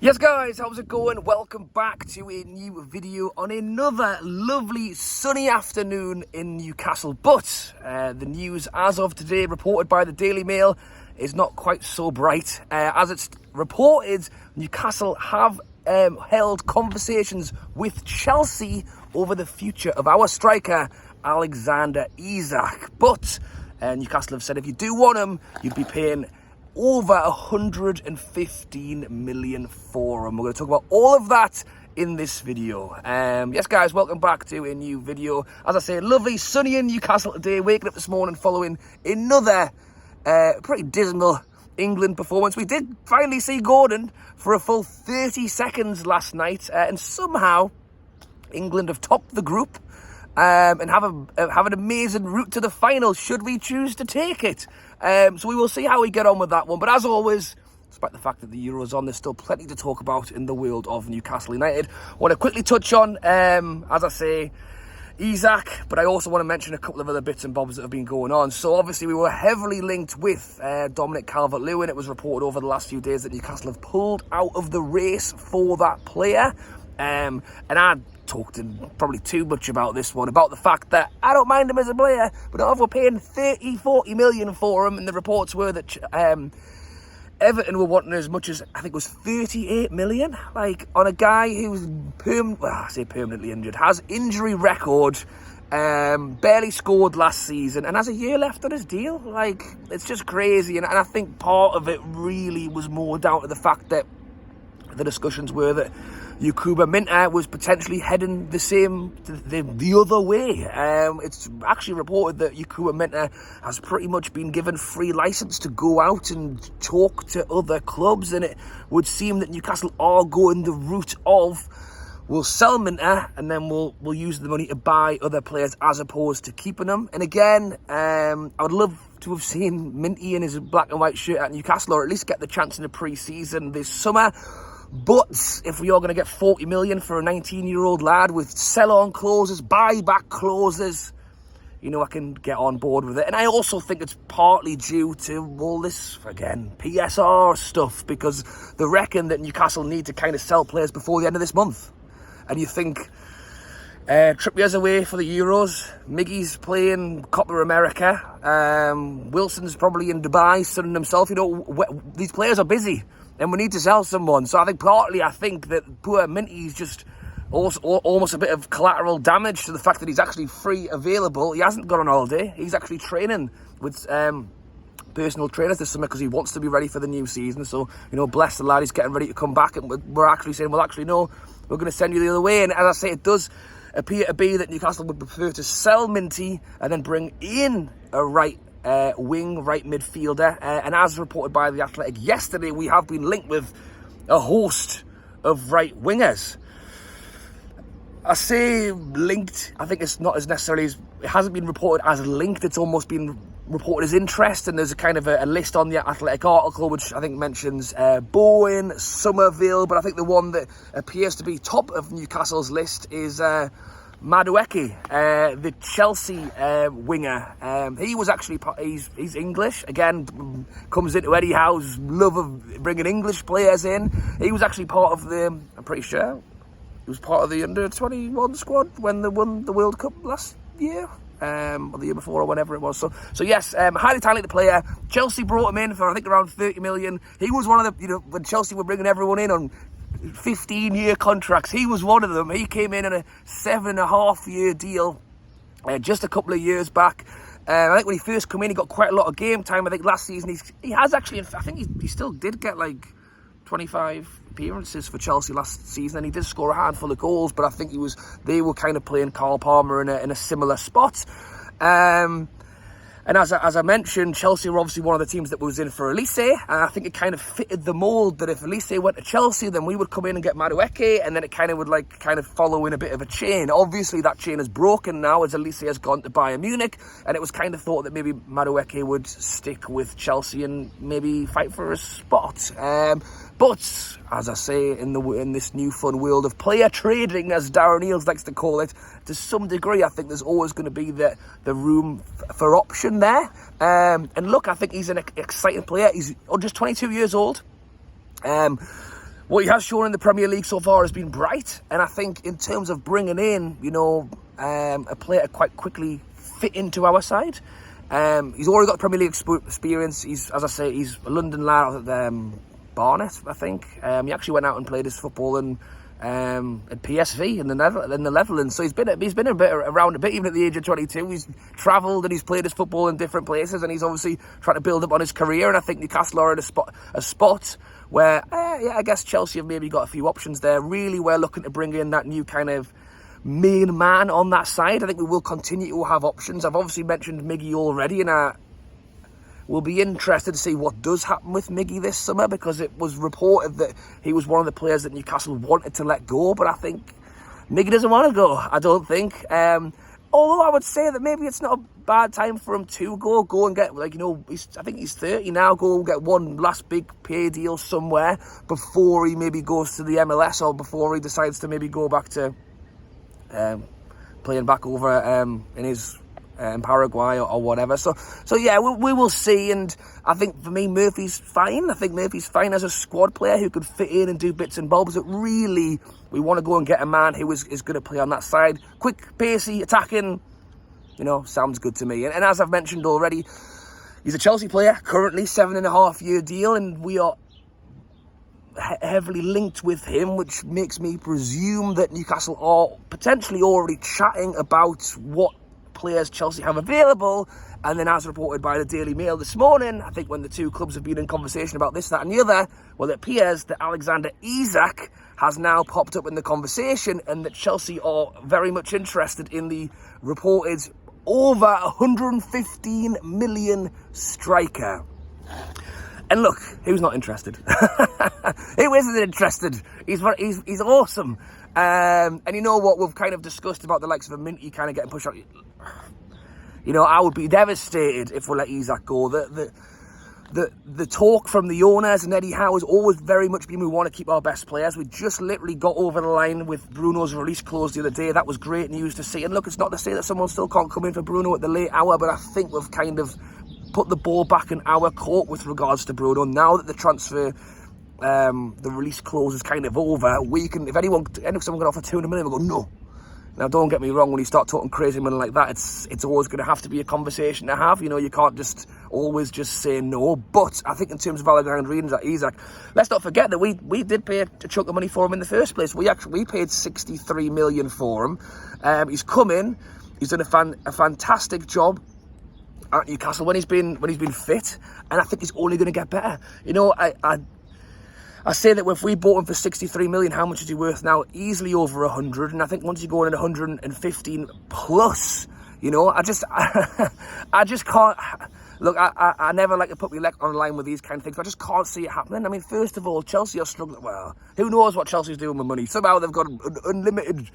Yes guys, how's it going? Welcome back to a new video on another lovely sunny afternoon in Newcastle. But the news as of today, reported by the Daily Mail, is not quite so bright. As it's reported, Newcastle have held conversations with Chelsea over the future of our striker, Alexander Isak. But Newcastle have said if you do want him, you'd be paying over 115 million for him. We're going to talk about all of that in this video. Yes guys, welcome back to a new video. As I say, lovely sunny in Newcastle today, waking up this morning following another pretty dismal England performance. We did finally see Gordon for a full 30 seconds last night, and somehow England have topped the group and have an amazing route to the final should we choose to take it. So we will see how we get on with that one. But as always, despite the fact that the Euro's on, there's still plenty to talk about in the world of Newcastle United. I want to quickly touch on, as I say, Isak, but I also want to mention a couple of other bits and bobs that have been going on. So obviously we were heavily linked with Dominic Calvert-Lewin. It was reported over the last few days that Newcastle have pulled out of the race for that player. And I talked probably too much about this one, about the fact that I don't mind him as a player, but if we're paying 30-40 million for him, and the reports were that Everton were wanting as much as, I think it was 38 million, like on a guy who's permanently injured, has injury record, barely scored last season, and has a year left on his deal. Like, it's just crazy. And I think part of it really was more down to the fact that the discussions were that Madueke Minteh was potentially heading the other way. It's actually reported that Madueke Minteh has pretty much been given free license to go out and talk to other clubs, and it would seem that Newcastle are going the route of, we'll sell Minteh and then we'll use the money to buy other players as opposed to keeping them. And again, I would love to have seen Minteh in his black and white shirt at Newcastle, or at least get the chance in the pre-season this summer. But if we are going to get 40 million for a 19-year-old lad with sell-on clauses, buy-back clauses, you know, I can get on board with it. And I also think it's partly due to all this, again, PSR stuff, because they reckon that Newcastle need to kind of sell players before the end of this month. And you think Trippier's away for the Euros, Miggy's playing Copa America, Wilson's probably in Dubai sunning himself. You know, these players are busy, and we need to sell someone. So I think that poor Minteh's just also almost a bit of collateral damage to the fact that he's actually free, available. He hasn't gone on holiday. He's actually training with personal trainers this summer because he wants to be ready for the new season. So, you know, bless the lad, he's getting ready to come back, and we're actually saying, well, actually, no, we're going to send you the other way. And as I say, it does appear to be that Newcastle would prefer to sell Minteh and then bring in a right midfielder. And as reported by The Athletic yesterday, we have been linked with a host of right wingers. I say linked, I think it's not as necessarily as, it hasn't been reported as linked, it's almost been reported as interest, and there's a kind of a list on the Athletic article which I think mentions Bowen, Somerville, but I think the one that appears to be top of Newcastle's list is Madueke, the Chelsea winger. He was actually, he's English, again, comes into Eddie Howe's love of bringing English players in. He was actually part of the, I'm pretty sure, he was part of the under-21 squad when they won the World Cup last year, or the year before, or whenever it was. So yes, highly talented player. Chelsea brought him in for, I think, around 30 million. He was one of the, you know, when Chelsea were bringing everyone in on 15-year contracts, he was one of them. He came in on a 7.5-year deal just a couple of years back. I think when he first came in, he got quite a lot of game time. I think last season he has actually, I think he still did get like 25 appearances for Chelsea last season, and he did score a handful of goals, but I think they were kind of playing Carl Palmer in a similar spot. And as I mentioned, Chelsea were obviously one of the teams that was in for Elise, and I think it kind of fitted the mould that if Elise went to Chelsea, then we would come in and get Madueke, and then it kind of follow in a bit of a chain. Obviously, that chain is broken now as Elise has gone to Bayern Munich, and it was kind of thought that maybe Madueke would stick with Chelsea and maybe fight for a spot. But as I say, in this new fun world of player trading, as Darren Eales likes to call it, to some degree, I think there's always going to be the room for option there. And look, I think he's an exciting player. He's just 22 years old. what he has shown in the Premier League so far has been bright. And I think in terms of bringing in, you know, a player to quite quickly fit into our side, he's already got Premier League experience. He's, as I say, he's a London lad at Barnet, I think. He actually went out and played his football at PSV in the Netherlands. So he's been around a bit, even at the age of 22. He's travelled and he's played his football in different places, and he's obviously trying to build up on his career. And I think Newcastle are at a spot where, I guess Chelsea have maybe got a few options there. Really, we're looking to bring in that new kind of main man on that side. I think we will continue to have options. I've obviously mentioned Miggy already, and we'll be interested to see what does happen with Miggy this summer, because it was reported that he was one of the players that Newcastle wanted to let go, but I think Miggy doesn't want to go, I don't think. Although I would say that maybe it's not a bad time for him to go and get, like, you know, I think he's 30 now, go and get one last big pay deal somewhere before he maybe goes to the MLS, or before he decides to maybe go back to playing back over in his Paraguay or whatever. So yeah, we will see. And I think for me, Murphy's fine. I think Murphy's fine as a squad player who could fit in and do bits and bobs. But really, we want to go and get a man who is going to play on that side. Quick, pacey, attacking, you know, sounds good to me. And as I've mentioned already, he's a Chelsea player, currently 7.5-year deal, and we are heavily linked with him, which makes me presume that Newcastle are potentially already chatting about what players Chelsea have available. And then, as reported by the Daily Mail this morning, I think when the two clubs have been in conversation about this, that and the other, well, it appears that Alexander Isak has now popped up in the conversation, and that Chelsea are very much interested in the reported over 115 million striker. And look, who's not interested? Who isn't interested? He's awesome. And you know what, we've kind of discussed about the likes of a Minteh kind of getting pushed out. You know, I would be devastated if we let Isak go. The talk from the owners and Eddie Howe has always very much been, we want to keep our best players. We just literally got over the line with Bruno's release clause the other day. That was great news to see. And look, it's not to say that someone still can't come in for Bruno at the late hour, but I think we've kind of put the ball back in our court with regards to Bruno. Now that the transfer, the release clause is kind of over, we can, if someone can offer 200 million, we'll go, no. Now, don't get me wrong, when you start talking crazy money like that, it's always going to have to be a conversation to have. You know, you can't just always just say no. But I think in terms of Alexander Isak, let's not forget that we did pay a chunk of money for him in the first place. We paid 63 million for him. He's come in, he's done a fantastic job at Newcastle when he's been fit, and I think he's only going to get better. You know, I say that if we bought him for 63 million, how much is he worth now? Easily over 100, and I think once you go in at 115 plus, you know, I just can't. Look, I never like to put my leg on the line with these kind of things, but I just can't see it happening. I mean, first of all, Chelsea are struggling. Well, who knows what Chelsea's doing with money? Somehow they've got an unlimited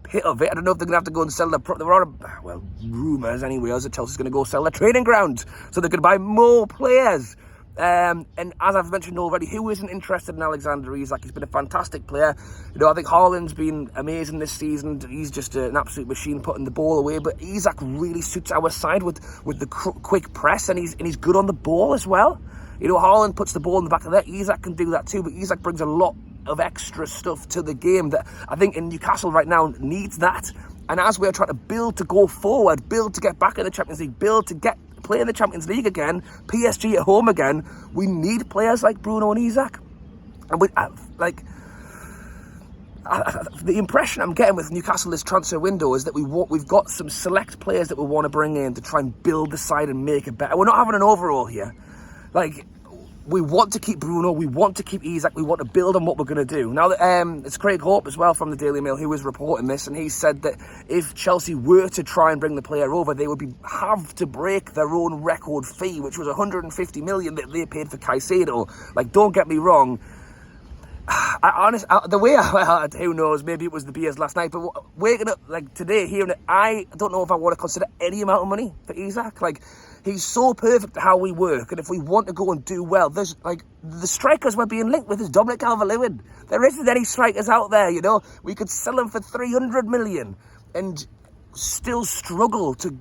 pit of it. I don't know if they're going to have to go and sell there are, well, rumours anyway, that Chelsea's going to go sell their training ground so they could buy more players. And as I've mentioned already, who isn't interested in Alexander Isak? He's been a fantastic player. You know, I think Haaland's been amazing this season. He's just an absolute machine putting the ball away. But Isak really suits our side with the quick press, and he's good on the ball as well. You know, Haaland puts the ball in the back of that. Isak can do that too, but Isak brings a lot of extra stuff to the game that I think in Newcastle right now needs that. And as we're trying to build to go forward, build to get back in the Champions League, build to play in the Champions League again, PSG at home again, we need players like Bruno and Isak. And the impression I'm getting with Newcastle this transfer window is that we've got some select players that we want to bring in to try and build the side and make it better. We're not having an overhaul here. Like, we want to keep Bruno, we want to keep Isak, we want to build on what we're going to do. Now, it's Craig Hope as well from the Daily Mail who was reporting this, and he said that if Chelsea were to try and bring the player over, they would have to break their own record fee, which was 150 million that they paid for Caicedo. Like, don't get me wrong, who knows, maybe it was the beers last night, but waking up like today, hearing it, I don't know if I want to consider any amount of money for Isak. Like, he's so perfect at how we work, and if we want to go and do well, there's like the strikers we're being linked with is Dominic Calvert-Lewin. There isn't any strikers out there, you know. We could sell him for 300 million, and still struggle to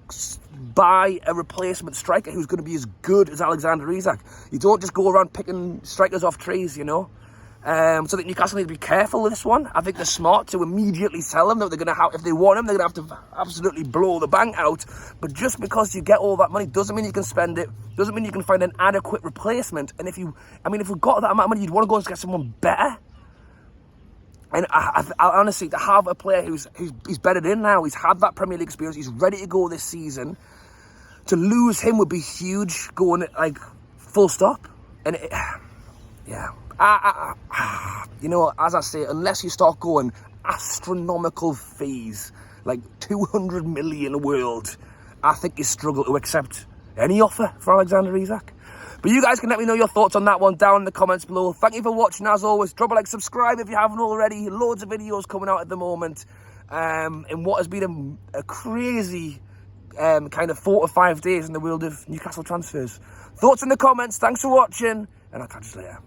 buy a replacement striker who's going to be as good as Alexander Isak. You don't just go around picking strikers off trees, you know. So I think Newcastle need to be careful with this one. I think they're smart to immediately tell them that they're going to have, if they want him, they're going to have to absolutely blow the bank out. But just because you get all that money doesn't mean you can spend it. Doesn't mean you can find an adequate replacement. And if we've got that amount of money, you'd want to go and get someone better. And I honestly, to have a player he's bedded in now, he's had that Premier League experience, he's ready to go this season. To lose him would be huge, going like full stop. And yeah. You know, as I say, unless you start going astronomical fees, like 200 million a world, I think you struggle to accept any offer for Alexander Isak. But you guys can let me know your thoughts on that one down in the comments below. Thank you for watching, as always. Drop a like, subscribe if you haven't already. Loads of videos coming out at the moment. In what has been a crazy kind of 4 to 5 days in the world of Newcastle transfers. Thoughts in the comments. Thanks for watching, and I'll catch you later.